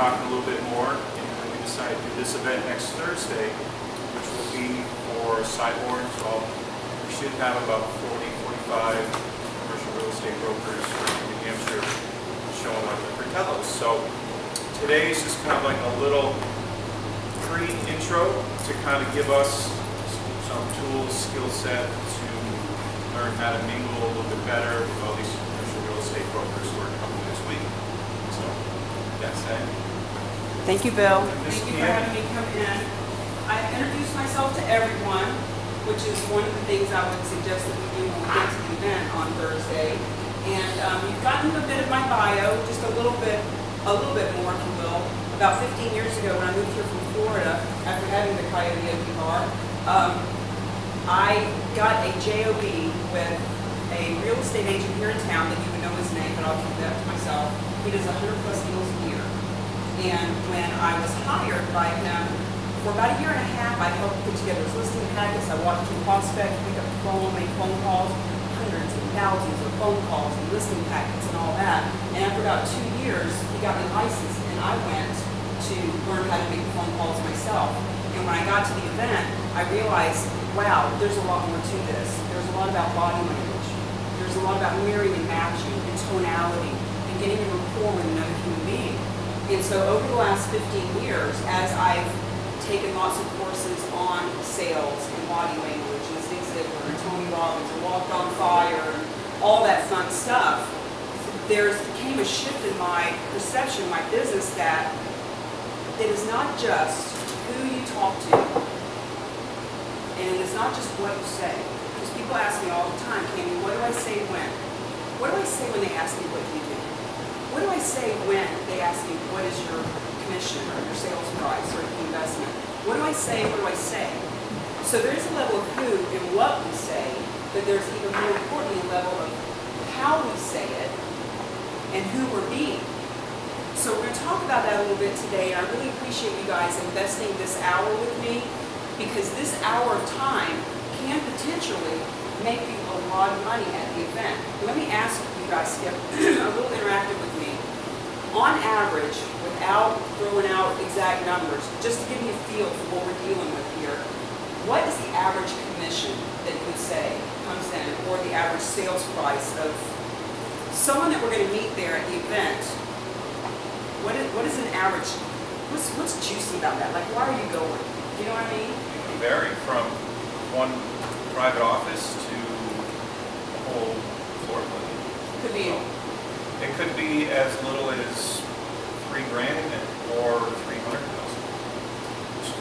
talking a little bit more, and we decided to do this event next Thursday, which will be for Cyborg. So we should have about 40, 45 commercial real estate brokers from New Hampshire showing up at Fratello's. So today's just kind of like a little pre-intro to kind of give us some tools, skill set to learn how to mingle a little bit better with all these commercial real estate brokers who are coming this week. So that's that. Thank you, Bill. Thank you for having me come in. I introduced myself to everyone, which is one of the things I would suggest that we do when we get to the event on Thursday. And you've gotten a bit of my bio, just a little bit more, if you will. About 15 years ago, when I moved here from Florida, after having the Coyote Okie bar, I got a JOB with a real estate agent here in town that you would know his name, but I'll keep that to myself. He does 100+ deals a year. And when I was hired by him, for about a year and a half, I helped put together his listing packets. I watched him prospect, pick up the phone, make phone calls, hundreds and thousands of phone calls and listing packets and all that. And after about 2 years, he got me licensed, and I went to learn how to make phone calls myself. And when I got to the event, I realized, wow, there's a lot more to this. There's a lot about body language. There's a lot about mirroring and matching and tonality and getting in rapport with another human being. And so over the last 15 years, as I've taken lots of courses on sales and body language and Zig Ziglar and Tony Robbins and Walked on Fire and all that fun stuff, there came a shift in my perception, my business, that it is not just who you talk to, and it's not just what you say. Because people ask me all the time, Cami, what do I say when? What do I say when they ask me what do you do? What do I say when they ask me what is your commission or your sales price or the investment? What do I say? What do I say? So there is a level of who and what we say, but there's even more importantly a level of how we say it and who we're being. So we're going to talk about that a little bit today, and I really appreciate you guys investing this hour with me, because this hour of time can potentially make you a lot of money at the event. Let me ask you guys to get a little interactive with me. On average, without throwing out exact numbers, just to give you a feel for what we're dealing with here, what is the average commission that you would say comes in, or the average sales price of someone that we're going to meet there at the event? What is an average? What's juicy about that? Like, why are you going? Do you know what I mean? It can vary from one private office to a whole floor plan. Could be. It could be as little as $3 grand or $300,000.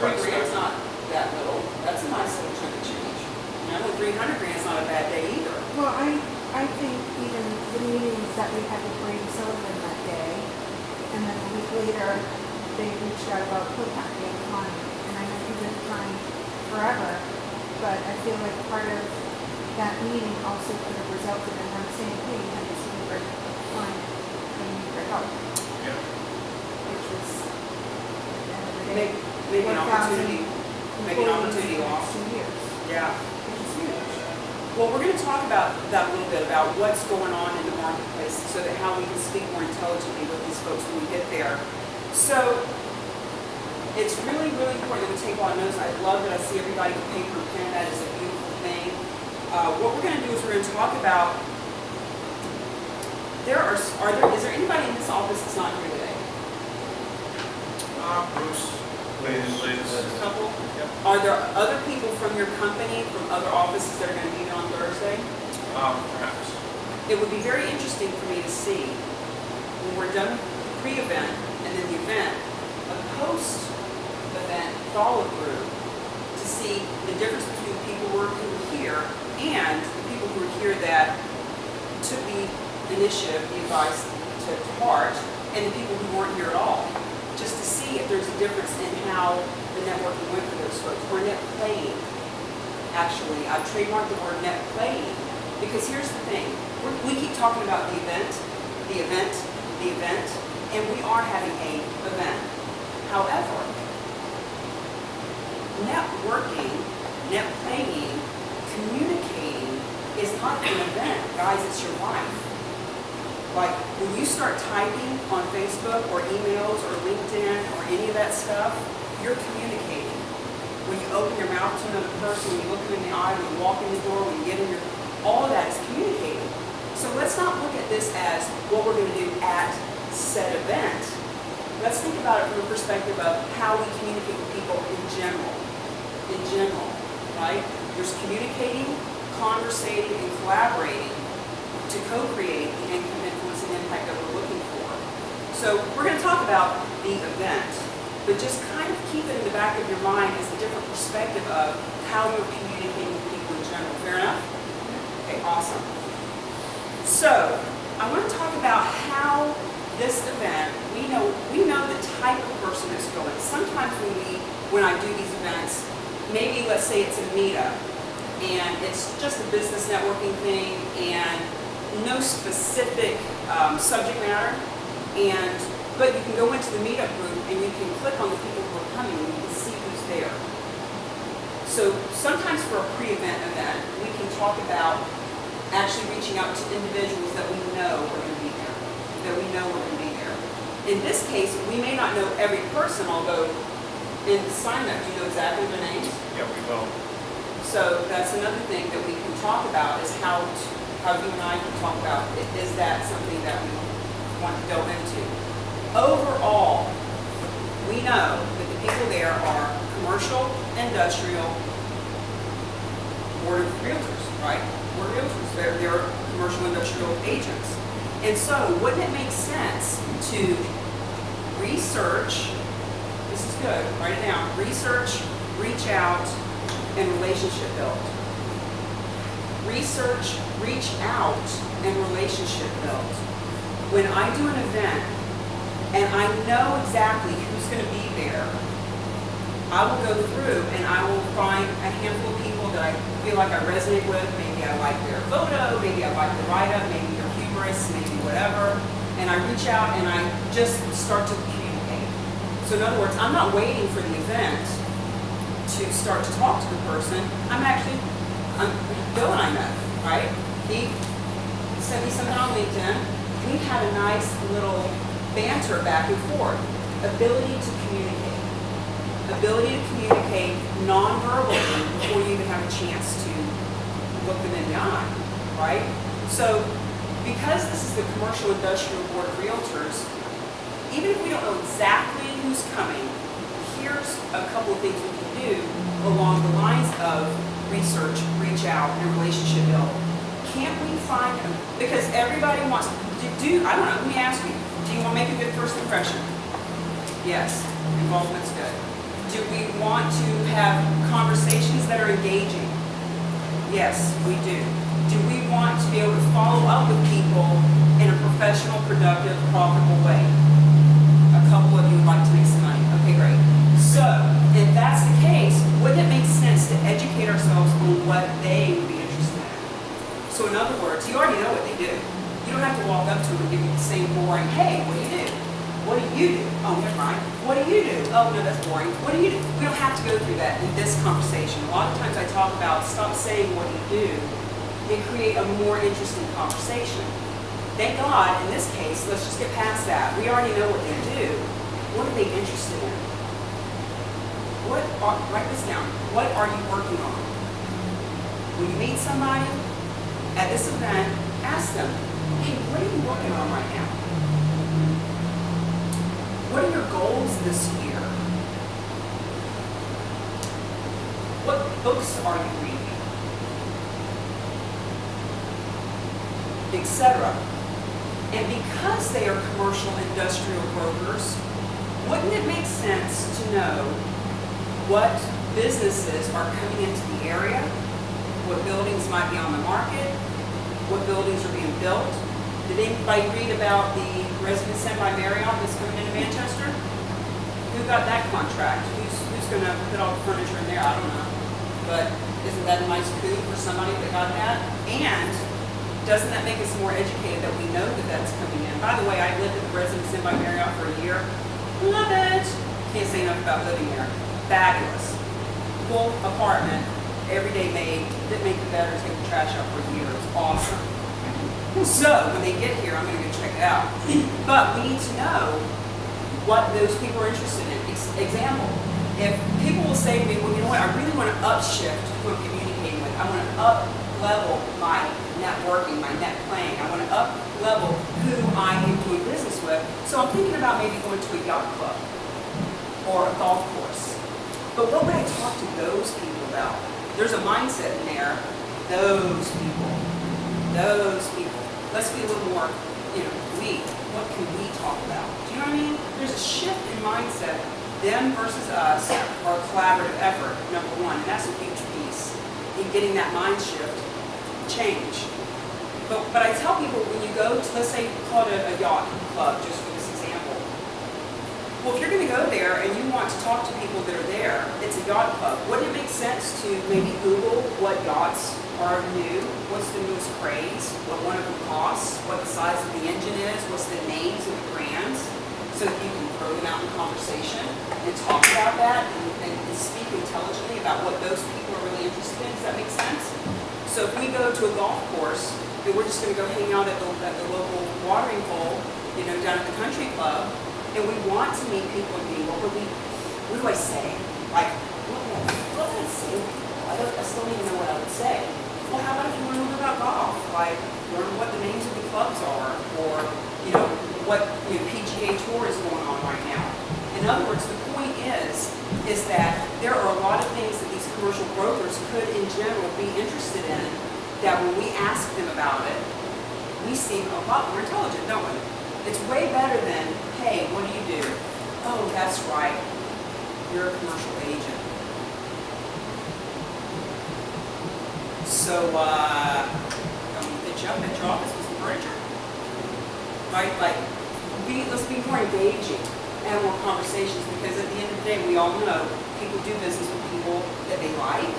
$3 grand's not that little. That's a nice little chunk of change. You know, $300 grand's not a bad day either. Well, I think even the meetings that we had with Brady Sullivan that day, and then a week later, they reached out about contacting a client. And I know he's been trying forever, but I feel like part of that meeting also could have resulted in them saying, hey, you have this really great client, they need your help. Yeah. Which was, at the end of the day, Maybe an opportunity. Maybe an opportunity lost. 2 years. Yeah. Which is huge. Well, we're going to talk about that a little bit, about what's going on in the marketplace, so that how we can speak more intelligently with these folks when we get there. So it's really, really important that we take a lot of notes. I love that I see everybody with paper and pen. That is a beautiful thing. What we're going to do is we're going to talk about, is there anybody in this office that's not here today? Bruce, Liz. A couple? Yep. Are there other people from your company, from other offices that are going to be there on Thursday? Perhaps. It would be very interesting for me to see, when we're done with the pre-event and then the event, a post-event follow-through to see the difference between the people who were here and the people who were here that took the initiative, the advice to heart, and the people who weren't here at all. Just to see if there's a difference in how the networking went for those folks, or NetPLAYING. Actually, I've trademarked the word NetPLAYING, because here's the thing. We keep talking about the event, the event, the event, and we are having an event. However, networking, NetPLAYING, communicating is not an event. Guys, it's your life. Like, when you start typing on Facebook or emails or LinkedIn or any of that stuff, you're communicating. When you open your mouth to another person, when you look them in the eye, when you walk in the door, when you get in your, all of that is communicating. So let's not look at this as what we're going to do at said event. Let's think about it from the perspective of how we communicate with people in general. In general, right? There's communicating, conversating, and collaborating to co-create the income, influence, and impact that we're looking for. So we're going to talk about the event, but just kind of keep it in the back of your mind as a different perspective of how you're communicating with people in general. Fair enough? Okay, awesome. So I want to talk about how this event, we know the type of person that's going. Sometimes when I do these events, maybe let's say it's a meetup, and it's just a business networking thing, and no specific subject matter, but you can go into the meetup group and you can click on the people who are coming and you can see who's there. So sometimes for a pre-event event, we can talk about actually reaching out to individuals that we know are going to be there, In this case, we may not know every person, although in the sign-up, do you know exactly their names? Yeah, we will. So that's another thing that we can talk about is how you and I can talk about, is that something that we want to delve into? Overall, we know that the people there are commercial, industrial, board of realtors, right? Board of realtors, they're commercial industrial agents. And so wouldn't it make sense to research, this is good, write it down, research, reach out, and relationship build. Research, reach out, and relationship build. When I do an event and I know exactly who's going to be there, I will go through and I will find a handful of people that I feel like I resonate with. Maybe I like their photo, maybe I like the write-up, maybe they're humorous, maybe whatever. And I reach out and I just start to communicate. So in other words, I'm not waiting for the event to start to talk to the person. Bill and I met, right? He sent me something on LinkedIn. We had a nice little banter back and forth. Ability to communicate. Ability to communicate non-verbally before you even have a chance to look them in the eye, right? So, because this is the Commercial Industrial Board of Realtors, even if we don't know exactly who's coming, here's a couple of things we can do along the lines of research, reach out, and relationship build. Can't we find them? Because everybody wants to do, I don't know, let me ask you, do you want to make a good first impression? Yes, involvement's good. Do we want to have conversations that are engaging? Yes, we do. Do we want to be able to follow up with people in a professional, productive, profitable way? A couple of you would like to make some money. Okay, great. So, if that's the case, wouldn't it make sense to educate ourselves on what they would be interested in? So in other words, you already know what they do. You don't have to walk up to them and give you the same boring, hey, what do you do? What do you do? Oh, never mind. What do you do? Oh, no, that's boring. What do you do? We don't have to go through that in this conversation. A lot of times I talk about stop saying what you do and create a more interesting conversation. Thank God, in this case, let's just get past that. We already know what they do. What are they interested in? Write this down. What are you working on? When you meet somebody at this event, ask them, hey, what are you working on right now? What are your goals this year? What books are you reading? Etc. And because they are commercial industrial brokers, wouldn't it make sense to know what businesses are coming into the area, what buildings might be on the market, what buildings are being built? Did anybody read about the Residence Inn by Marriott that's coming into Manchester? Who got that contract? Who's going to put all the furniture in there? I don't know. But isn't that a nice coup for somebody that got that? And doesn't that make us more educated that we know that that's coming in? By the way, I lived at the Residence Inn by Marriott for a year. Love it. Can't say enough about living there. Fabulous. Full apartment, every day made. Didn't make the better, take the trash out for a year. It was awesome. So when they get here, I'm going to go check it out. But we need to know what those people are interested in. Example, if people will say to me, well, you know what, I really want to upshift who I'm communicating with. I want to up-level my networking, my net playing. I want to up-level who I am doing business with. So I'm thinking about maybe going to a yacht club or a golf course. But what would I talk to those people about? There's a mindset in there. Those people. Let's be a little more, what can we talk about? Do you know what I mean? There's a shift in mindset. Them versus us are a collaborative effort, number one. And that's a huge piece in getting that mind shift change. But I tell people when you go to, let's say, call it a yacht club, just for this example. Well, if you're going to go there and you want to talk to people that are there, it's a yacht club. Wouldn't it make sense to maybe Google what yachts are new, what's the newest craze, what one of them costs, what the size of the engine is, what's the names of the brands, so that you can throw them out in conversation and talk about that and speak intelligently about what those people are really interested in. Does that make sense? So if we go to a golf course and we're just going to go hang out at the local watering hole, down at the country club, and we want to meet people and what do I say? Like, what would I say to people? I still don't even know what I would say. Well, how about if you learn about golf? Like, learn what the names of the clubs are, or, what PGA Tour is going on right now. In other words, the point is that there are a lot of things that these commercial brokers could, in general, be interested in, that when we ask them about it, we seem a lot more intelligent, don't we? It's way better than, hey, what do you do? Oh, that's right, you're a commercial agent. So, did you up at your office with some furniture? Right? Like, let's be more engaging and have more conversations, because at the end of the day, we all know people do business with people that they like,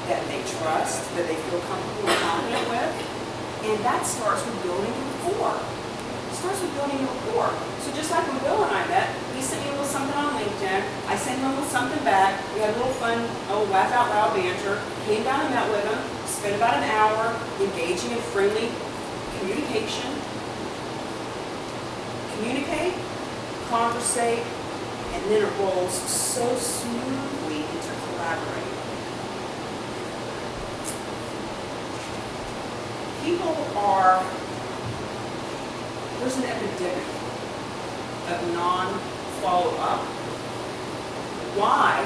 that they trust, that they feel comfortable and confident with, and that starts with building rapport. It starts with building a rapport. So just like when Bill and I met, he sent me a little something on LinkedIn, I sent him a little something back, we had a little fun, laugh out loud banter, came down and met with him, spent about an hour engaging in friendly communication. Communicate, conversate, and then it rolls so smoothly into collaborating. There's an epidemic of non-follow-up. Why?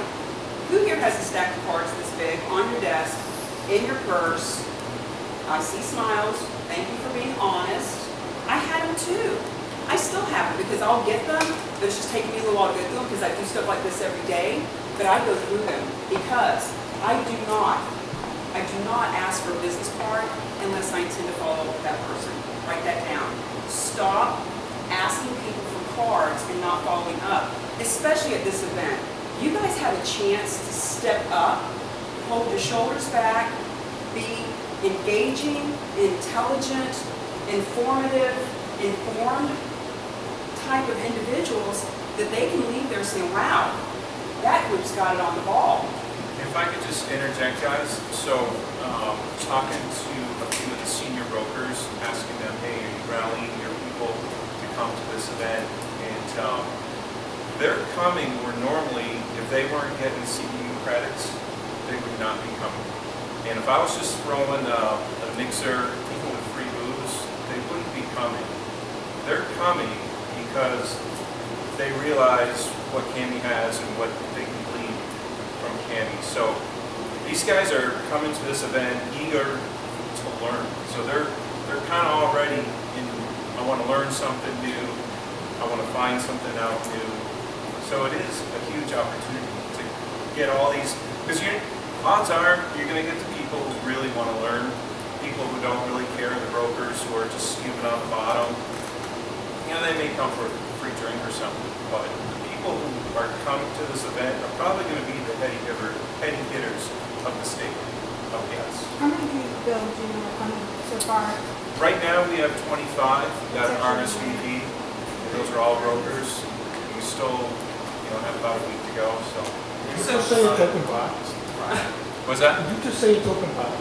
Who here has a stack of cards this big on your desk, in your purse? I see smiles. Thank you for being honest. I had them too. I still have them because I'll get them, but it's just taking me a little while to go through them because I do stuff like this every day. But I go through them because I do not ask for a business card unless I intend to follow up with that person. Write that down. Stop asking people for cards and not following up, especially at this event. You guys have a chance to step up, hold your shoulders back, be engaging, intelligent, informative, informed type of individuals that they can leave there saying, wow, that group's got it on the ball. If I could just interject, guys. So, talking to a few of the senior brokers, asking them, hey, are you rallying your people to come to this event? And they're coming where normally, if they weren't getting CEU credits, they would not be coming. And if I was just throwing a mixer, even with free booze, they wouldn't be coming. They're coming because they realize what Cami has and what they can glean from Cami. So these guys are coming to this event eager to learn. So they're kind of already in, I want to learn something new. I want to find something out new. So it is a huge opportunity to get all these, because odds are you're going to get the people who really want to learn, people who don't really care, the brokers who are just skimming on the bottom. They may come for a free drink or something, but the people who are coming to this event are probably going to be the heady hitters of the state, of yes. How many people, Bill, do you know are coming so far? Right now we have 25. We got an RSVP. Those are all brokers. We still, have about a week to go. So. You just say it's open bar. What's that? You just say it's open bar.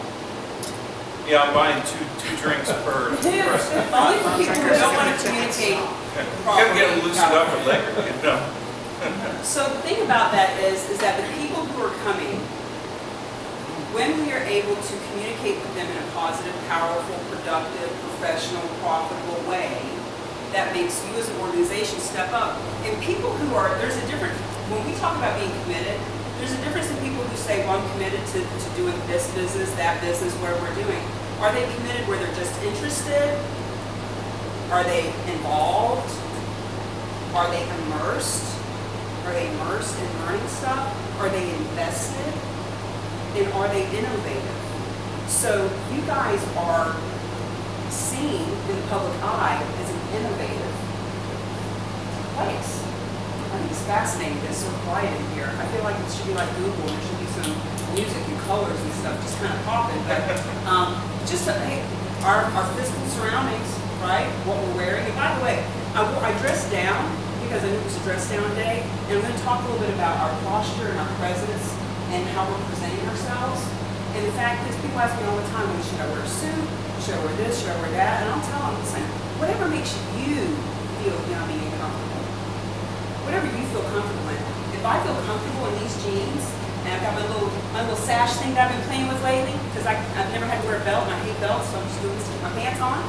Yeah, I'm buying two drinks per Dude, person. only for people who don't want to communicate You gotta properly. get them loosened up with liquor, you know? So the thing about that is that the people who are coming, when we are able to communicate with them in a positive, powerful, productive, professional, profitable way, that makes you as an organization step up. And people who are, there's a difference, when we talk about being committed, there's a difference in people who say, well, I'm committed to doing this business, that business, where we're doing. Are they committed where they're just interested? Are they involved? Are they immersed? Are they immersed in learning stuff? Are they invested? And are they innovative? So you guys are seen in the public eye as an innovative place. I think it's fascinating that it's so quiet in here. I feel like it should be like Google. There should be some music and colors and stuff just kind of popping. But hey, our physical surroundings, right? What we're wearing. And by the way, I dressed down because I knew it was a dress down day. And I'm going to talk a little bit about our posture and our presence and how we're presenting ourselves. And the fact is, people ask me all the time, well, should I wear a suit? Should I wear this? Should I wear that? And I'll tell them, listen, whatever makes you feel yummy and comfortable. Whatever you feel comfortable in. If I feel comfortable in these jeans, and I've got my little sash thing that I've been playing with lately, because I've never had to wear a belt, and I hate belts, so I'm just doing this to keep my pants on.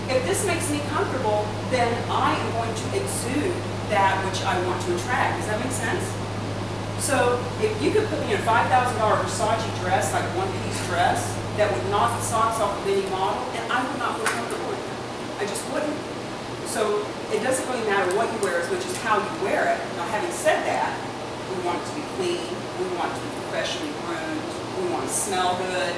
If this makes me comfortable, then I am going to exude that which I want to attract. Does that make sense? So if you could put me in a $5,000 Versace dress, like a one-piece dress, that would knock the socks off of any model, and I would not feel comfortable in it. I just wouldn't. So it doesn't really matter what you wear as much as how you wear it. Now, having said that, we want it to be clean, we want it to be professionally groomed, we want it to smell good,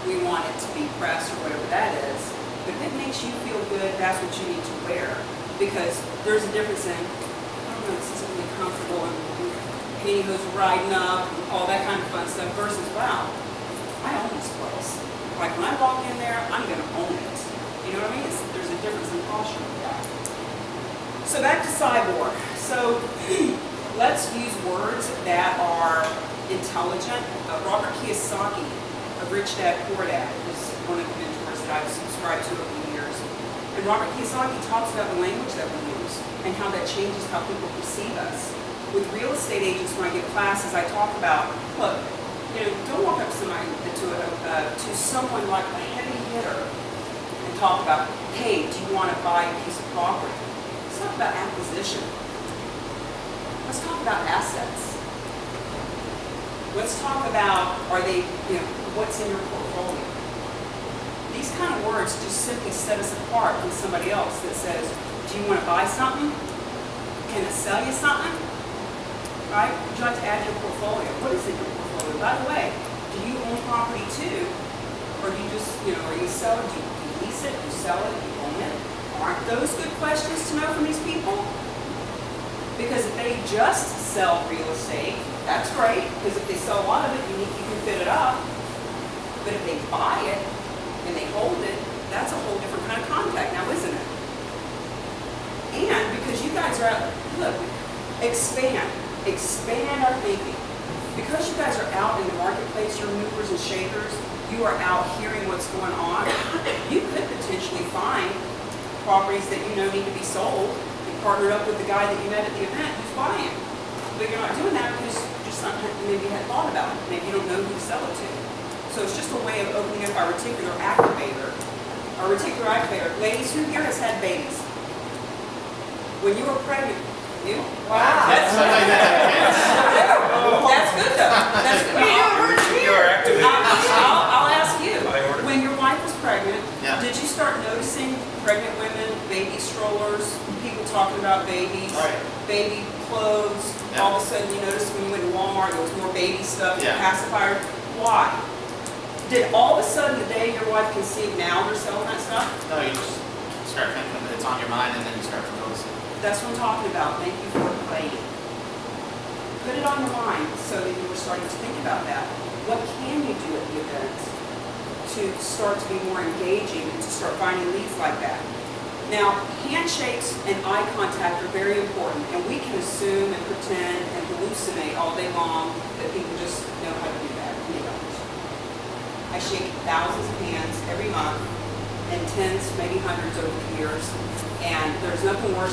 we want it to be pressed or whatever that is. But if it makes you feel good, that's what you need to wear. Because there's a difference in, I don't know, this isn't really comfortable, and pantyhose riding up, and all that kind of fun stuff, versus, wow, I own this place. Like when I walk in there, I'm going to own it. You know what I mean? There's a difference in posture with that. So back to Cyborg. So let's use words that are intelligent. Robert Kiyosaki of Rich Dad Poor Dad is one of the mentors that I've subscribed to over the years. And Robert Kiyosaki talks about the language that we use and how that changes how people perceive us. With real estate agents, when I give classes, I talk about, look, don't walk up to somebody, to someone like a heavy hitter and talk about, hey, do you want to buy a piece of property? Let's talk about acquisition. Let's talk about assets. Let's talk about, are they, what's in your portfolio? These kind of words just simply set us apart from somebody else that says, do you want to buy something? Can I sell you something? Right? Would you like to add to your portfolio? What is in your portfolio? By the way, do you own property too? Or do you just, are you sell it? Do you lease it? Do you sell it? Do you own it? Aren't those good questions to know from these people? Because if they just sell real estate, that's great. Because if they sell a lot of it, you can fit it up. But if they buy it and they hold it, that's a whole different kind of contact now, isn't it? And because you guys are out, look, expand our thinking. Because you guys are out in the marketplace, you're movers and shakers, you are out hearing what's going on, you could potentially find properties that need to be sold and partner up with the guy that you met at the event who's buying. But you're not doing that because you just not maybe you hadn't thought about it. Maybe you don't know who to sell it to. So it's just a way of opening up our reticular activator. Our reticular activator. Ladies, who here has had babies? When you were pregnant, you? Wow. That's good though. That's good. I'll ask you. When your wife was pregnant, did you start noticing pregnant women, baby strollers, people talking about babies, baby clothes? Yeah. All of a sudden you noticed when you went to Walmart there was more baby stuff, pacifier. Why? Did all of a sudden the day your wife conceived now they're selling that stuff? No, you just start thinking that it's on your mind and then you start to notice it. That's what I'm talking about. Thank you for playing. Put it on your mind so that you were starting to think about that. What can you do at the event to start to be more engaging and to start finding leads like that? Now, handshakes and eye contact are very important, and we can assume and pretend and hallucinate all day long that people just know how to do that, and they don't. I shake thousands of hands every month, and tens, maybe hundreds over the years. And there's nothing worse